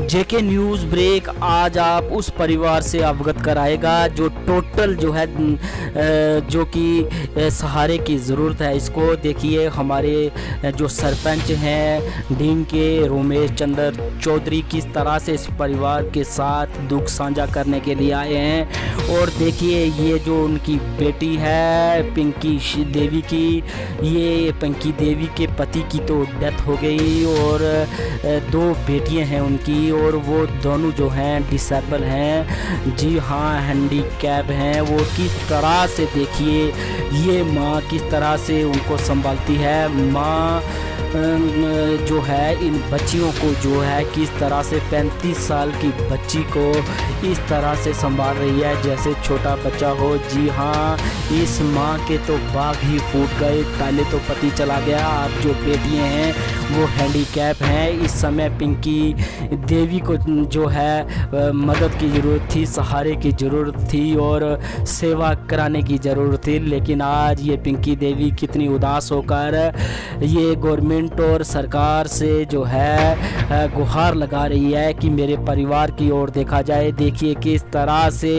जेके news break आज आप उस परिवार से अवगत कराएगा जो टोटल जो है जो कि सहारे की ज़रूरत है। इसको देखिए, हमारे जो सरपंच हैं ढींग के रोमेश चंद्र चौधरी किस तरह से इस परिवार के साथ दुख साझा करने के लिए आए हैं। और देखिए, ये जो उनकी बेटी है पिंकी देवी की, ये पिंकी देवी के पति की तो डेथ हो गई और दो बेटियां हैं उनकी, और वो दोनों जो हैं डिसेबल हैं, जी हाँ हैंडीकैप हैं। वो किस तरह से देखिए, ये माँ किस तरह से उनको संभालती है। माँ जो है इन बच्चियों को जो है किस तरह से 35 साल की बच्ची को इस तरह से संभाल रही है जैसे छोटा बच्चा हो। जी हाँ, इस माँ के तो बाग ही फूट गए। पहले तो पति चला गया, अब जो बेटियाँ हैं वो हैंडीकैप हैं। इस समय पिंकी देवी को जो है मदद की ज़रूरत थी, सहारे की ज़रूरत थी और सेवा कराने की ज़रूरत थी। लेकिन आज ये पिंकी देवी कितनी उदास होकर ये गवर्नमेंट और सरकार से जो है गुहार लगा रही है कि मेरे परिवार की ओर देखा जाए। देखिए किस तरह से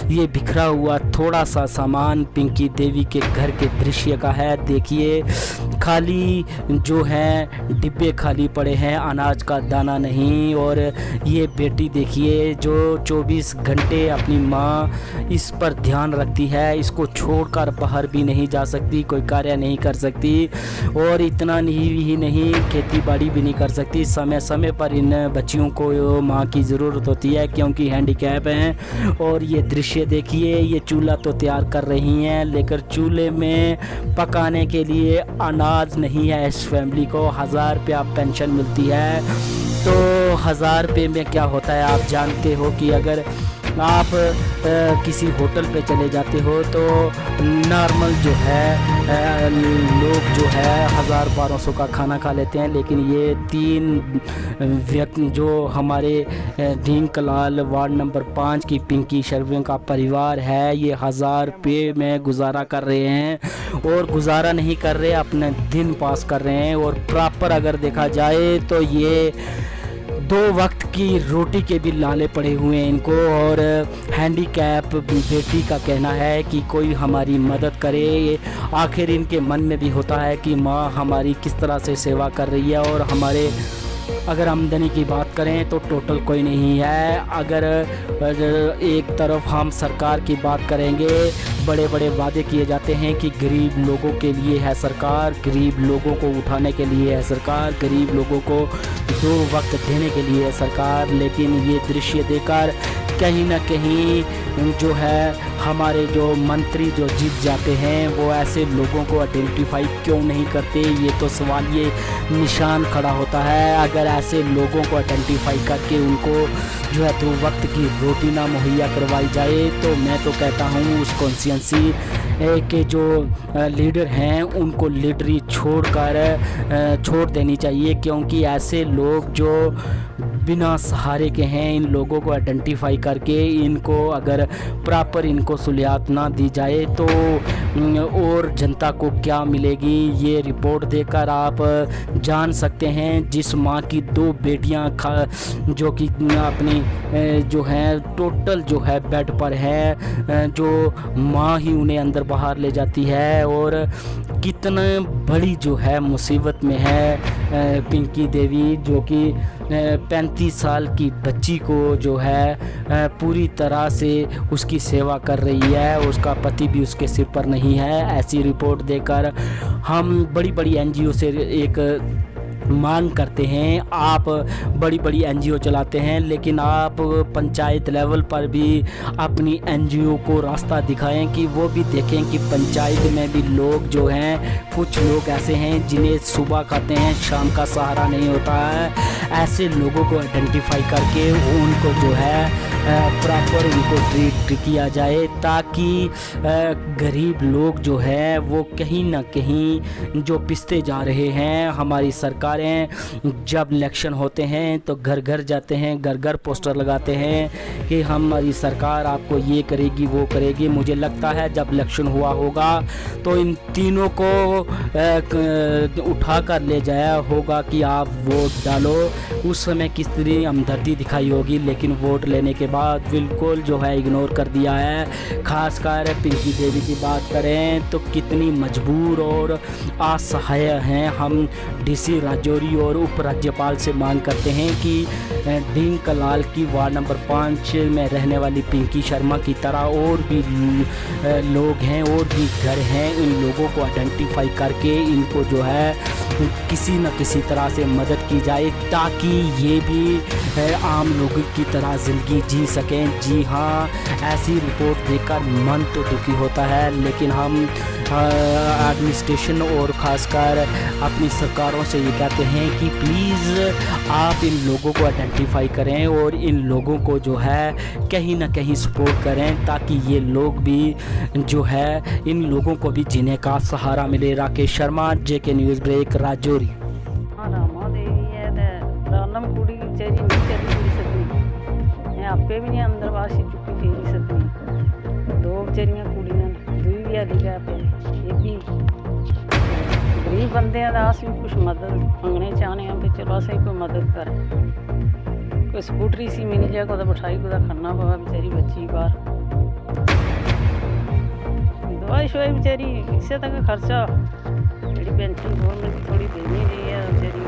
ये बिखरा हुआ थोड़ा सा सामान पिंकी देवी के घर के दृश्य का है। देखिए खाली जो है डिब्बे खाली पड़े हैं, अनाज का दाना नहीं। और ये बेटी देखिए जो 24 घंटे अपनी माँ इस पर ध्यान रखती है, इसको छोड़कर बाहर भी नहीं जा सकती, कोई कार्य नहीं कर सकती। और इतना ही नहीं, खेती बाड़ी भी नहीं कर सकती। समय समय पर इन बच्चियों को माँ की ज़रूरत होती है क्योंकि हैंडीकैप हैं। और ये दृश्य देखिए, ये चूल्हा तो तैयार कर रही हैं लेकिन चूल्हे में पकाने के लिए अनाज नहीं है। इस फैमिली को 1000 रुपया पेंशन मिलती है। तो 1000 रुपये में क्या होता है आप जानते हो कि अगर आप किसी होटल पे चले जाते हो तो नॉर्मल जो है लोग जो है 1000-1200 का खाना खा लेते हैं। लेकिन ये 3 व्यक्ति जो हमारे ढींग कलाल वार्ड नंबर 5 की पिंकी शर्मा का परिवार है, ये 1000 रुपये में गुजारा कर रहे हैं। और गुजारा नहीं कर रहे, अपने दिन पास कर रहे हैं। और प्रॉपर अगर देखा जाए तो ये 2 वक्त की रोटी के भी लाले पड़े हुए हैं इनको। और हैंडीकैप बेटी का कहना है कि कोई हमारी मदद करे। आखिर इनके मन में भी होता है कि माँ हमारी किस तरह से सेवा कर रही है। और हमारे अगर आमदनी की बात करें तो टोटल कोई नहीं है। अगर एक तरफ हम सरकार की बात करेंगे, बड़े बड़े वादे किए जाते हैं कि गरीब लोगों के लिए है सरकार, गरीब लोगों को उठाने के लिए है सरकार, गरीब लोगों को 2 वक्त देने के लिए है सरकार। लेकिन ये दृश्य देखकर कहीं ना कहीं जो है हमारे जो मंत्री जो जीत जाते हैं वो ऐसे लोगों को आइडेंटिफाई क्यों नहीं करते, ये तो सवाल ये निशान खड़ा होता है। अगर ऐसे लोगों को आइडेंटिफाई करके उनको जो है 2 वक्त की रोटी ना मुहैया करवाई जाए तो मैं तो कहता हूँ उस कॉन्स्टिट्यूंसी के जो लीडर हैं उनको लीडरी छोड़ देनी चाहिए। क्योंकि ऐसे लोग जो बिना सहारे के हैं, इन लोगों को आइडेंटिफाई करके इनको अगर प्रॉपर इनको सहूलियत ना दी जाए तो और जनता को क्या मिलेगी, ये रिपोर्ट देखकर आप जान सकते हैं। जिस माँ की 2 बेटियां जो कि अपनी जो है टोटल जो है बेड पर है, जो माँ ही उन्हें अंदर बाहर ले जाती है। और कितना बड़ी जो है मुसीबत में है पिंकी देवी, जो कि 35 साल की बच्ची को जो है पूरी तरह से उसकी सेवा कर रही है। उसका पति भी उसके सिर पर नहीं है। ऐसी रिपोर्ट देकर हम बड़ी बड़ी एनजीओ से एक मांग करते हैं। आप बड़ी बड़ी एनजीओ चलाते हैं लेकिन आप पंचायत लेवल पर भी अपनी एनजीओ को रास्ता दिखाएं कि वो भी देखें कि पंचायत में भी लोग जो हैं, कुछ लोग ऐसे हैं जिन्हें सुबह खाते हैं शाम का सहारा नहीं होता है। ऐसे लोगों को आइडेंटिफाई करके उनको जो है प्रॉपर उनको ट्रीट किया जाए ताकि गरीब लोग जो है वो कहीं ना कहीं जो पिसते जा रहे हैं। हमारी सरकारें जब इलेक्शन होते हैं तो घर घर जाते हैं, घर घर पोस्टर लगाते हैं कि हमारी सरकार आपको ये करेगी वो करेगी। मुझे लगता है जब इलेक्शन हुआ होगा तो इन तीनों को उठा कर ले जाया होगा कि आप वोट डालो। उस समय कितनी हमदर्दी दिखाई होगी, लेकिन वोट लेने के बाद बिल्कुल जो है इग्नोर कर दिया है। खासकर पिंकी देवी की बात करें तो कितनी मजबूर और असहाय हैं हम। डीसी राजौरी और उपराज्यपाल से मांग करते हैं कि डीन कलाल की वार्ड नंबर 5 में रहने वाली पिंकी शर्मा की तरह और भी लोग हैं और भी घर हैं, इन लोगों को आइडेंटिफाई करके इनको जो है किसी न किसी तरह से मदद की जाए ताकि ये भी आम लोगों की तरह ज़िंदगी जी सकें। जी हाँ, ऐसी रिपोर्ट देखकर मन तो दुखी होता है, लेकिन हम एडमिनिस्ट्रेशन और ख़ासकर अपनी सरकारों से ये कहते हैं कि प्लीज़ आप इन लोगों को आइडेंटिफाई करें और इन लोगों को जो है कहीं ना कहीं सपोर्ट करें ताकि ये लोग भी जो है इन लोगों को भी जीने का सहारा मिले। राकेश शर्मा, जेके न्यूज़ ब्रेक, राजौरी। रामा देवी है ते रालम कुड़ी चेरी नहीं चली सकती, मैं आपे भी नहीं अंदर वासी चुकी फेरी सकती। दो बेचारियां कुड़ियां दुई भी हली गए पे, ये भी गरीब बंदे हैं, अस भी कुछ मदद मंगने चाहने हैं भी चलो असें कोई मदद करे, कोई स्कूटरी सी मिल जाए को बिठाई को खन्ना पवा बेचारी बच्ची बाहर, दवाई शवाई बेचारी इससे तक खर्चा जी पेंशन गवर्नमेंट की थोड़ी देनी रही है बेचारी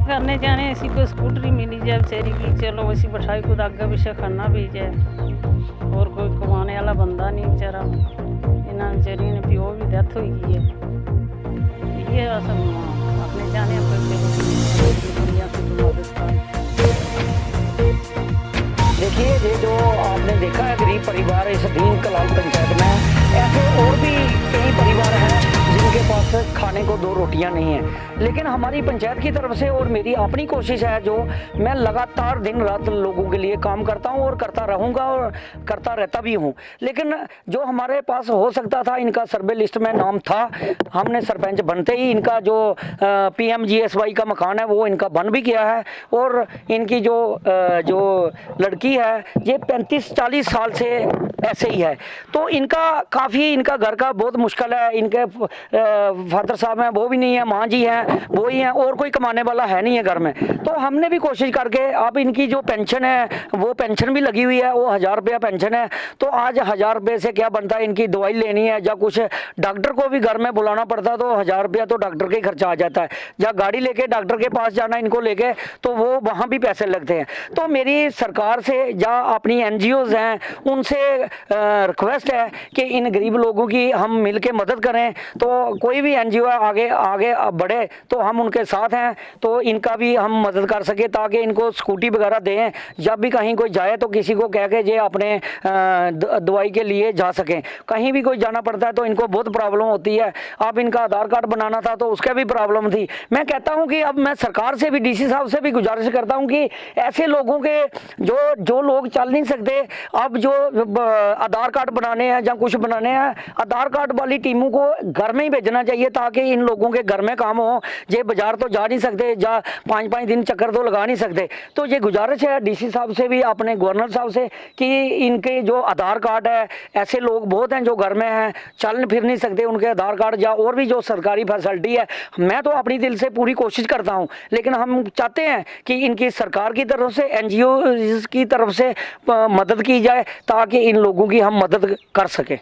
करने जाने ऐसी कोई स्कूटरी मिली जाए बेचारी की, चलो वैसी बिठाई खुद आगे पीछे खाना भी जाए, और कोई कमाने वाला बंदा नहीं बेचारा, इन्होंने बेचारी ने प्यो भी डेथ हो गई है, ये सब अपने जाने देखिए ये जो आपने देखा है गरीब परिवार इस दीन कलाल पंचायत में, ऐसे और भी कई परिवार हैं जिनके पास खाने को दो रोटियां नहीं हैं, लेकिन हमारी पंचायत की तरफ से और मेरी अपनी कोशिश है जो मैं लगातार दिन रात लोगों के लिए काम करता हूं और करता रहूंगा और करता रहता भी हूं। लेकिन जो हमारे पास हो सकता था, इनका सर्वे लिस्ट में नाम था, हमने सरपंच बनते ही इनका जो PMGSY का मकान है वो इनका बन भी गया है, और इनकी जो लड़की है ये 35-40 साल से ऐसे ही है, तो इनका काफ़ी इनका घर का बहुत मुश्किल है। इनके फादर साहब हैं, वो भी नहीं है, माँ जी हैं, वो ही हैं, और कोई कमाने वाला है नहीं है घर में। तो हमने भी कोशिश करके अब इनकी जो पेंशन है वो पेंशन भी लगी हुई है, वो 1000 रुपया पेंशन है, तो आज 1000 रुपये से क्या बनता है, इनकी दवाई लेनी है या कुछ डॉक्टर को भी घर में बुलाना पड़ता है, तो 1000 रुपया तो डॉक्टर का ही खर्चा आ जाता है, या गाड़ी लेके डॉक्टर के पास जाना इनको लेके तो वो वहाँ भी पैसे लगते हैं। तो मेरी सरकार से या अपनी NGOs हैं उनसे रिक्वेस्ट है कि इन गरीब लोगों की हम मिल के मदद करें, तो कोई भी NGO आगे बढ़े तो हम उनके साथ हैं, तो इनका भी हम मदद कर सके ताकि इनको स्कूटी वगैरह दें, जब भी कहीं कोई जाए तो किसी को कह के ये अपने दवाई के लिए जा सकें। कहीं भी कोई जाना पड़ता है तो इनको बहुत प्रॉब्लम होती है। अब इनका आधार कार्ड बनाना था तो उसका भी प्रॉब्लम थी। मैं कहता हूं कि अब मैं सरकार से भी DC साहब से भी गुजारिश करता हूं कि ऐसे लोगों के जो लोग चल नहीं सकते, अब जो आधार कार्ड बनाने हैं या कुछ बनाने हैं, आधार कार्ड वाली टीमों को घर में ही भेजना चाहिए ताकि इन लोगों के घर में काम हो। ये बाजार तो जा नहीं सकते, या 5-5 दिन चक्कर तो लगा नहीं सकते। तो ये गुजारिश है DC साहब से भी, अपने गवर्नर साहब से, कि इनके जो आधार कार्ड है, ऐसे लोग बहुत हैं जो घर में हैं, चल फिर नहीं सकते, उनके आधार कार्ड या और भी जो सरकारी फैसिलिटी है, मैं तो अपनी दिल से पूरी कोशिश करता हूँ, लेकिन हम चाहते हैं कि इनकी सरकार की तरफ से, NGO की तरफ से मदद की जाए ताकि इन लोगों की हम मदद कर सकें।